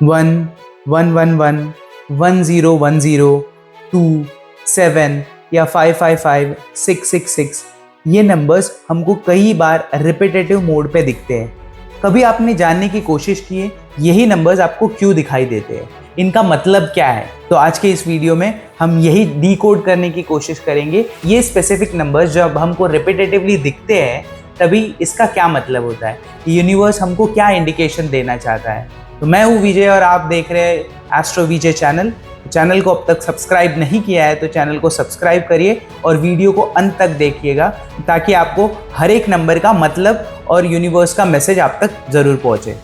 1 1 1 1 1 0 1 0 2 7 या 5 5 5 6 6 6 ये नंबर्स हमको कई बार रिपीटेटिव मोड पे दिखते हैं। कभी आपने जानने की कोशिश की है यही नंबर्स आपको क्यों दिखाई देते हैं, इनका मतलब क्या है? तो आज के इस वीडियो में हम यही डिकोड करने की कोशिश करेंगे। ये स्पेसिफिक नंबर्स जब हमको रिपीटेटिवली दिखते हैं तभी इसका क्या मतलब होता है, यूनिवर्स हमको क्या इंडिकेशन देना चाहता है। तो मैं हूँ विजय और आप देख रहे हैं एस्ट्रो विजय चैनल को अब तक सब्सक्राइब नहीं किया है तो चैनल को सब्सक्राइब करिए और वीडियो को अंत तक देखिएगा ताकि आपको हर एक नंबर का मतलब और यूनिवर्स का मैसेज आप तक जरूर पहुंचे।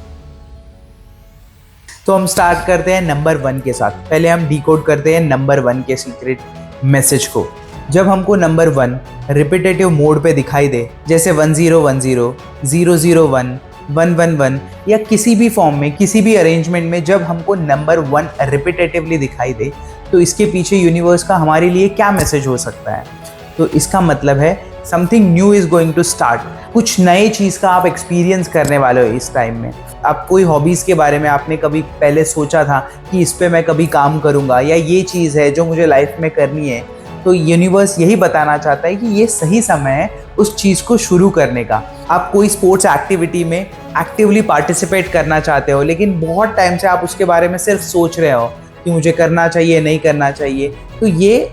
तो हम स्टार्ट करते हैं नंबर 1 के साथ। पहले हम डिकोड करते हैं नंबर 1 के सीक्रेट मैसेज को। जब हमको नंबर 1 रिपीटेटिव मोड पे दिखाई दे, जैसे 1 0 1 0 0 0 1 1 1 1 या किसी भी फॉर्म में किसी भी अरेंजमेंट में जब हमको नंबर 1 रिपीटेटिवली दिखाई दे तो इसके पीछे यूनिवर्स का हमारे लिए क्या मैसेज हो सकता है? तो इसका मतलब है something new is going to start. कुछ नए चीज़ का आप एक्सपीरियंस करने वाले हो इस टाइम में। आप कोई हॉबीज़ के बारे में आपने कभी पहले सोचा था कि इस पे मैं कभी काम करूँगा या ये चीज़ है जो मुझे लाइफ में करनी है, तो यूनिवर्स यही बताना चाहता है कि ये सही समय है उस चीज़ को शुरू करने का। आप कोई स्पोर्ट्स एक्टिविटी में एक्टिवली पार्टिसिपेट करना चाहते हो लेकिन बहुत टाइम से आप उसके बारे में सिर्फ सोच रहे हो कि मुझे करना चाहिए नहीं करना चाहिए, तो ये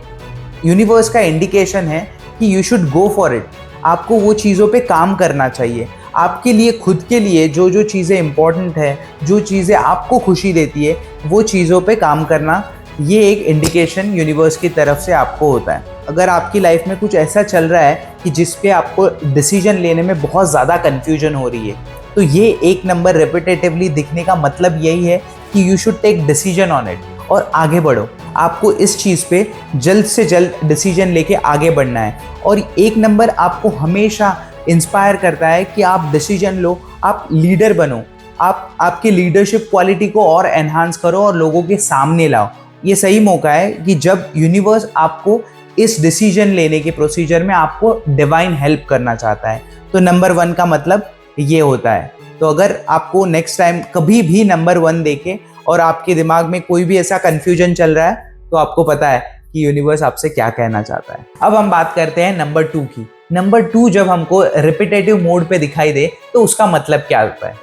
यूनिवर्स का इंडिकेशन है कि you should go for it. आपको वो चीज़ों पे काम करना चाहिए। आपके लिए खुद के लिए जो जो चीज़ें इंपॉर्टेंट है, जो चीज़ें आपको खुशी देती है, वो चीज़ों पे काम करना, ये एक इंडिकेशन यूनिवर्स की तरफ से आपको होता है। अगर आपकी लाइफ में कुछ ऐसा चल रहा है कि जिस पे आपको डिसीजन लेने में बहुत ज़्यादा कन्फ्यूजन हो रही है, तो ये एक नंबर रिपीटेटिवली दिखने का मतलब यही है कि you should take decision on it और आगे बढ़ो। आपको इस चीज़ पे जल्द से जल्द डिसीजन लेके आगे बढ़ना है। और एक नंबर आपको हमेशा इंस्पायर करता है कि आप डिसीजन लो, आप लीडर बनो, आप आपकी लीडरशिप क्वालिटी को और एनहांस करो और लोगों के सामने लाओ। ये सही मौका है कि जब यूनिवर्स आपको इस डिसीजन लेने के प्रोसीजर में आपको डिवाइन हेल्प करना चाहता है। तो नंबर 1 का मतलब ये होता है। तो अगर आपको नेक्स्ट टाइम कभी भी नंबर 1 देखे और आपके दिमाग में कोई भी ऐसा कन्फ्यूजन चल रहा है तो आपको पता है कि यूनिवर्स आपसे क्या कहना चाहता है। अब हम बात करते हैं नंबर 2 की। नंबर 2 जब हमको रिपीटेटिव मोड पे दिखाई दे तो उसका मतलब क्या होता है?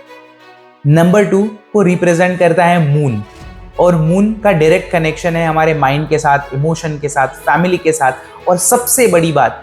नंबर 2 को रिप्रेजेंट करता है मून, और मून का डायरेक्ट कनेक्शन है हमारे माइंड के साथ, इमोशन के साथ, फैमिली के साथ और सबसे बड़ी बात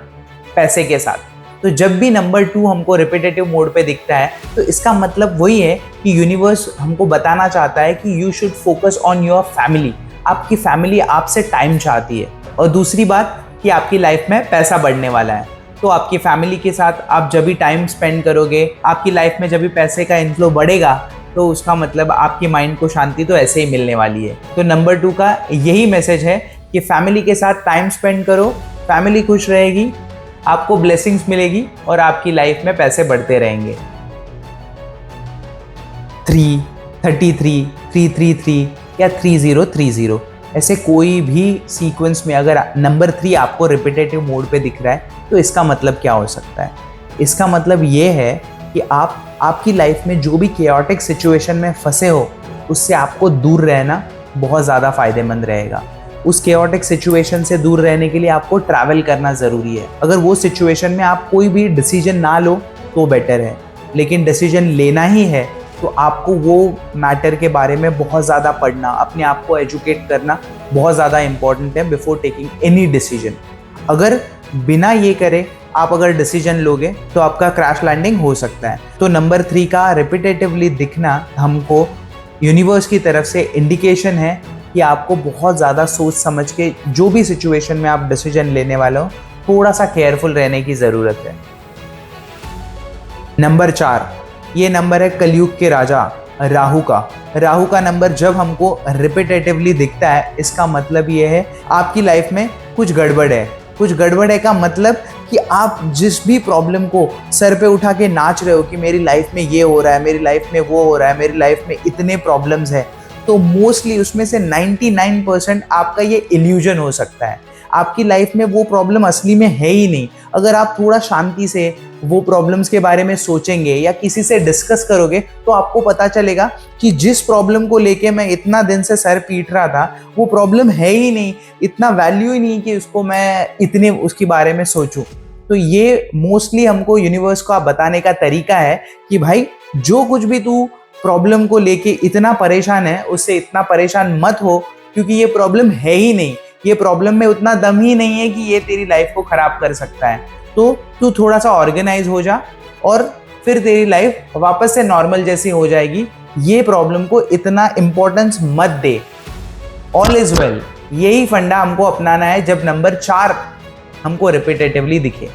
पैसे के साथ। तो जब भी नंबर 2 हमको रिपीटेटिव मोड पे दिखता है तो इसका मतलब वही है कि यूनिवर्स हमको बताना चाहता है कि you should focus on your family. आपकी फैमिली आपसे टाइम चाहती है। और दूसरी बात कि आपकी लाइफ में पैसा बढ़ने वाला है, तो आपकी फैमिली के साथ आप जब भी टाइम स्पेंड करोगे, आपकी लाइफ में जब भी पैसे का इनफ्लो बढ़ेगा तो उसका मतलब आपकी माइंड को शांति तो ऐसे ही मिलने वाली है। तो नंबर 2 का यही मैसेज है कि फैमिली के साथ टाइम स्पेंड करो, फैमिली खुश रहेगी, आपको ब्लेसिंग्स मिलेगी और आपकी लाइफ में पैसे बढ़ते रहेंगे। 3 33 333 या 3030 ऐसे कोई भी सीक्वेंस में अगर नंबर 3 आपको रिपीटेटिव मोड पे दिख रहा है तो इसका मतलब क्या हो सकता है? इसका मतलब ये है कि आपकी लाइफ में जो भी केओटिक सिचुएशन में फंसे हो उससे आपको दूर रहना बहुत ज़्यादा फायदेमंद रहेगा। उस केओटिक सिचुएशन से दूर रहने के लिए आपको ट्रैवल करना ज़रूरी है। अगर वो सिचुएशन में आप कोई भी डिसीजन ना लो तो बेटर है, लेकिन डिसीजन लेना ही है तो आपको वो मैटर के बारे में बहुत ज़्यादा पढ़ना, अपने आप को एजुकेट करना बहुत ज़्यादा इंपॉर्टेंट है बिफोर टेकिंग एनी डिसीजन। अगर बिना ये करे आप अगर डिसीजन लोगे तो आपका क्रैश लैंडिंग हो सकता है। तो नंबर 3 का रिपीटेटिवली दिखना हमको यूनिवर्स की तरफ से इंडिकेशन है कि आपको बहुत ज़्यादा सोच समझ के जो भी सिचुएशन में आप डिसीजन लेने वाले हो थोड़ा सा केयरफुल रहने की ज़रूरत है। नंबर 4 ये नंबर है कलयुग के राजा राहु का। राहु का नंबर जब हमको रिपीटेटिवली दिखता है इसका मतलब ये है आपकी लाइफ में कुछ गड़बड़ है। कुछ गड़बड़ है का मतलब कि आप जिस भी प्रॉब्लम को सर पे उठा के नाच रहे हो कि मेरी लाइफ में ये हो रहा है, मेरी लाइफ में वो हो रहा है, मेरी लाइफ में इतने प्रॉब्लम्स है, तो मोस्टली उसमें से 99% आपका ये इल्यूजन हो सकता है। आपकी लाइफ में वो प्रॉब्लम असली में है ही नहीं। अगर आप थोड़ा शांति से वो प्रॉब्लम्स के बारे में सोचेंगे या किसी से डिस्कस करोगे तो आपको पता चलेगा कि जिस प्रॉब्लम को लेके मैं इतना दिन से सर पीट रहा था वो प्रॉब्लम है ही नहीं, इतना वैल्यू ही नहीं कि उसको मैं इतने उसके बारे में सोचूं। तो ये मोस्टली हमको यूनिवर्स को बताने का तरीका है कि भाई जो कुछ भी तू प्रॉब्लम को लेके इतना परेशान है उससे इतना परेशान मत हो, क्योंकि ये प्रॉब्लम है ही नहीं, ये प्रॉब्लम में उतना दम ही नहीं है कि ये तेरी लाइफ को खराब कर सकता है। तो तू थोड़ा सा ऑर्गेनाइज हो जा और फिर तेरी लाइफ वापस से नॉर्मल जैसी हो जाएगी। ये प्रॉब्लम को इतना इंपॉर्टेंस मत दे। ऑल इज वेल, यही फंडा हमको अपनाना है जब नंबर 4 हमको रिपीटेटिवली दिखे।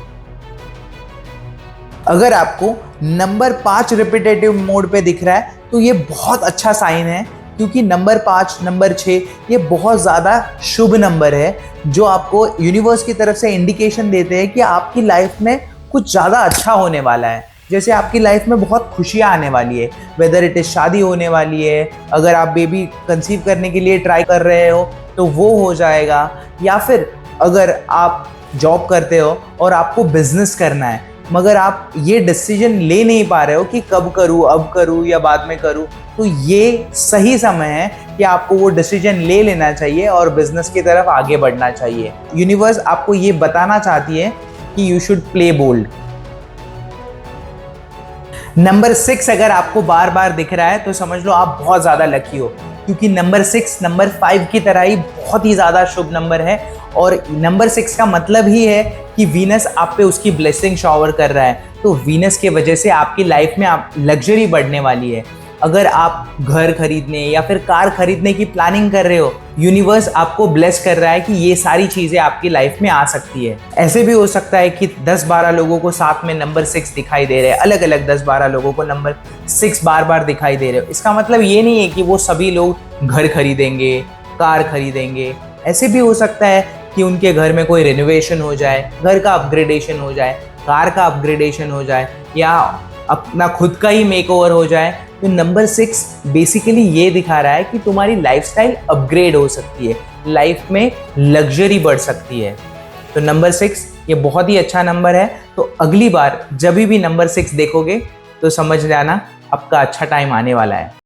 अगर आपको नंबर 5 रिपीटेटिव मोड पे दिख रहा है तो ये बहुत अच्छा साइन है, क्योंकि नंबर 5, नंबर 6 ये बहुत ज़्यादा शुभ नंबर है जो आपको यूनिवर्स की तरफ से इंडिकेशन देते हैं कि आपकी लाइफ में कुछ ज़्यादा अच्छा होने वाला है। जैसे आपकी लाइफ में बहुत खुशियाँ आने वाली है, वेदर इट इज़ शादी होने वाली है, अगर आप बेबी कंसीव करने के लिए ट्राई कर रहे हो तो वो हो जाएगा, या फिर अगर आप जॉब करते हो और आपको बिजनेस करना है मगर आप ये डिसीजन ले नहीं पा रहे हो कि कब करूँ, अब करूँ या बाद में करूँ, तो ये सही समय है कि आपको वो डिसीजन ले लेना चाहिए और बिजनेस की तरफ आगे बढ़ना चाहिए। यूनिवर्स आपको ये बताना चाहती है कि you should play bold. Number 6 अगर आपको बार बार दिख रहा है तो समझ लो आप बहुत ज़्यादा लकी हो, क्योंकि नंबर 6 नंबर 5 की तरह ही बहुत ही ज़्यादा शुभ नंबर है। और नंबर 6 का मतलब ही है कि वीनस आप पे उसकी ब्लेसिंग शॉवर कर रहा है। तो वीनस के वजह से आपकी लाइफ में आप लग्जरी बढ़ने वाली है। अगर आप घर खरीदने या फिर कार खरीदने की प्लानिंग कर रहे हो, यूनिवर्स आपको ब्लेस कर रहा है कि ये सारी चीज़ें आपकी लाइफ में आ सकती है। ऐसे भी हो सकता है कि 10-12 लोगों को साथ में नंबर 6 दिखाई दे रहे हैं, अलग अलग 10-12 लोगों को नंबर 6 बार बार दिखाई दे रहे हो। इसका मतलब ये नहीं है कि वो सभी लोग घर खरीदेंगे, कार खरीदेंगे। ऐसे भी हो सकता है कि उनके घर में कोई रेनोवेशन हो जाए, घर का अपग्रेडेशन हो जाए, कार का अपग्रेडेशन हो जाए, या अपना खुद का ही मेकओवर हो जाए। तो नंबर 6 बेसिकली ये दिखा रहा है कि तुम्हारी लाइफस्टाइल अपग्रेड हो सकती है, लाइफ में लग्जरी बढ़ सकती है। तो नंबर 6 ये बहुत ही अच्छा नंबर है। तो अगली बार जब भी नंबर 6 देखोगे तो समझ जाना आपका अच्छा टाइम आने वाला है।